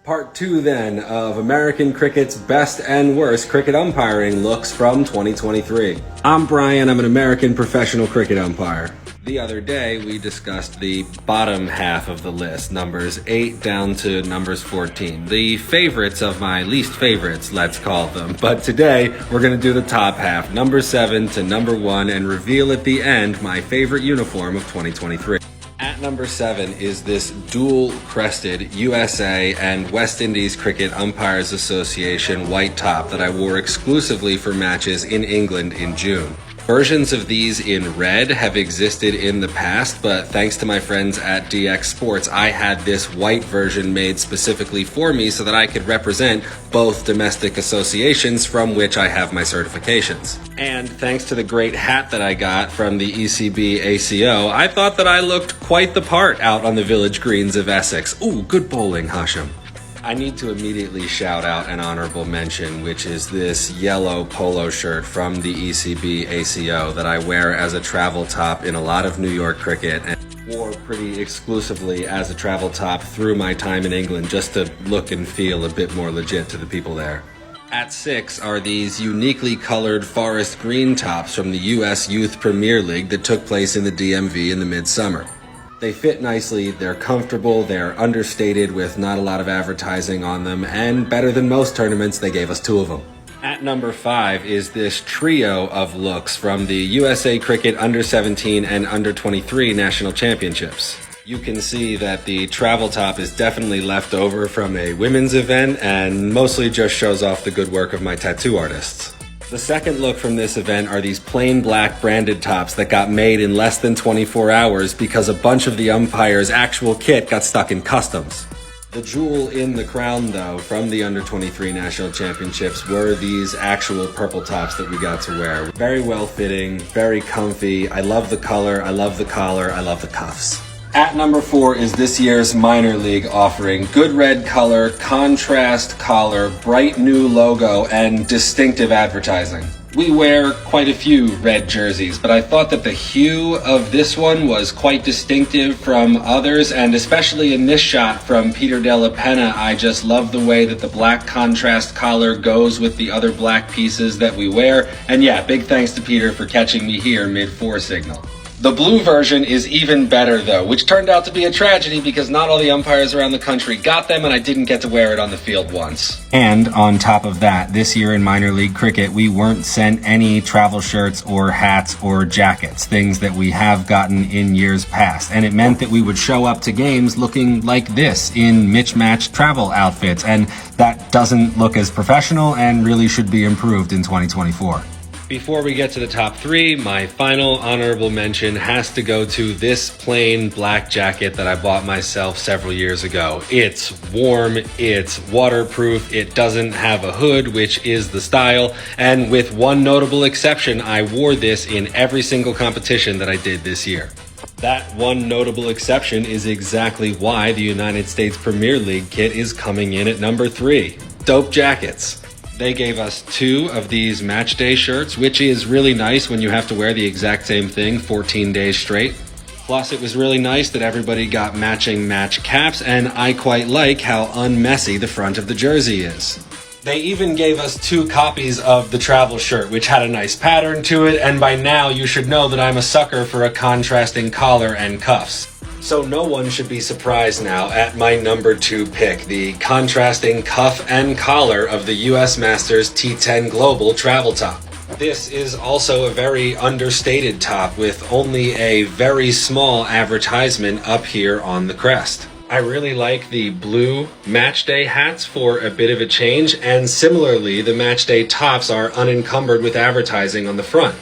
Part 2 then of American cricket's best and worst cricket umpiring looks from 2023. I'm Brian, I'm an American professional cricket umpire. The other day we discussed the bottom half of the list, numbers 8 down to numbers 14. The favorites of my least favorites, let's call them. But today we're going to do the top half, number 7 to number 1, and reveal at the end my favorite uniform of 2023. At number 7 is this dual-crested USA and West Indies Cricket Umpires Association white top that I wore exclusively for matches in England in June. Versions of these in red have existed in the past, but thanks to my friends at DX Sports, I had this white version made specifically for me so that I could represent both domestic associations from which I have my certifications. And thanks to the great hat that I got from the ECB ACO, I thought that I looked quite the part out on the village greens of Essex. Ooh, good bowling, Hashem. I need to immediately shout out an honorable mention, which is this yellow polo shirt from the ECB ACO that I wear as a travel top in a lot of New York cricket and wore pretty exclusively as a travel top through my time in England just to look and feel a bit more legit to the people there. At 6 are these uniquely colored forest green tops from the US Youth Premier League that took place in the DMV in the midsummer. They fit nicely, they're comfortable, they're understated with not a lot of advertising on them, and better than most tournaments, they gave us 2 of them. At number 5 is this trio of looks from the USA Cricket Under-17 and Under-23 National Championships. You can see that the travel top is definitely left over from a women's event and mostly just shows off the good work of my tattoo artists. The second look from this event are these plain black branded tops that got made in less than 24 hours because a bunch of the umpires' actual kit got stuck in customs. The jewel in the crown, though, from the Under-23 National Championships were these actual purple tops that we got to wear. Very well fitting, very comfy. I love the color, I love the collar, I love the cuffs. At number 4 is this year's minor league offering. Good red color, contrast collar, bright new logo, and distinctive advertising. We wear quite a few red jerseys, but I thought that the hue of this one was quite distinctive from others, and especially in this shot from Peter Della Penna, I just love the way that the black contrast collar goes with the other black pieces that we wear. And yeah, big thanks to Peter for catching me here mid-4 signal. The blue version is even better though, which turned out to be a tragedy because not all the umpires around the country got them and I didn't get to wear it on the field once. And on top of that, this year in minor league cricket, we weren't sent any travel shirts or hats or jackets, things that we have gotten in years past. And it meant that we would show up to games looking like this in mismatched travel outfits, and that doesn't look as professional and really should be improved in 2024. Before we get to the top 3, my final honorable mention has to go to this plain black jacket that I bought myself several years ago. It's warm, it's waterproof, it doesn't have a hood, which is the style, and with one notable exception, I wore this in every single competition that I did this year. That one notable exception is exactly why the United States Premier League kit is coming in at number 3. Dope jackets. They gave us 2 of these match day shirts, which is really nice when you have to wear the exact same thing 14 days straight. Plus, it was really nice that everybody got matching match caps, and I quite like how unmessy the front of the jersey is. They even gave us 2 copies of the travel shirt, which had a nice pattern to it, and by now you should know that I'm a sucker for a contrasting collar and cuffs. So no one should be surprised now at my number 2 pick, the contrasting cuff and collar of the US Masters T10 Global Travel Top. This is also a very understated top with only a very small advertisement up here on the crest. I really like the blue matchday hats for a bit of a change, and similarly the matchday tops are unencumbered with advertising on the front.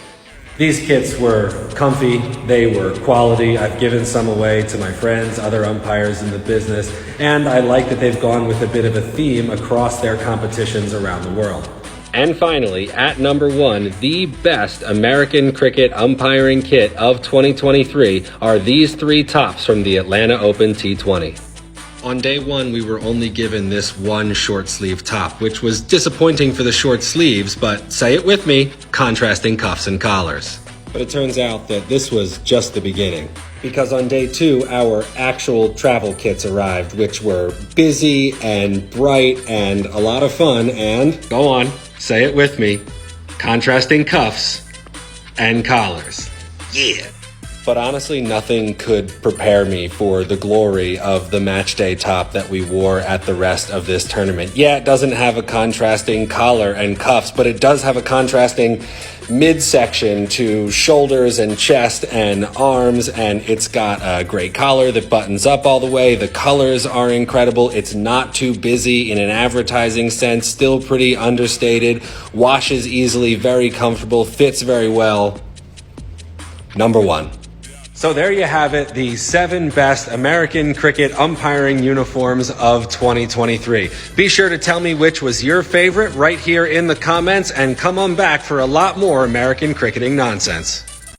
These kits were comfy, they were quality. I've given some away to my friends, other umpires in the business, and I like that they've gone with a bit of a theme across their competitions around the world. And finally, at number 1, the best American cricket umpiring kit of 2023 are these 3 tops from the Atlanta Open T20. On day 1, we were only given this one short sleeve top, which was disappointing for the short sleeves, but say it with me, contrasting cuffs and collars. But it turns out that this was just the beginning. Because on day 2, our actual travel kits arrived, which were busy and bright and a lot of fun, and, go on, say it with me, contrasting cuffs and collars. Yeah. But honestly, nothing could prepare me for the glory of the match day top that we wore at the rest of this tournament. Yeah, it doesn't have a contrasting collar and cuffs, but it does have a contrasting midsection to shoulders and chest and arms, and it's got a great collar that buttons up all the way. The colors are incredible. It's not too busy in an advertising sense, still pretty understated, washes easily, very comfortable, fits very well. Number 1. So there you have it, the 7 best American cricket umpiring uniforms of 2023. Be sure to tell me which was your favorite right here in the comments, and come on back for a lot more American cricketing nonsense.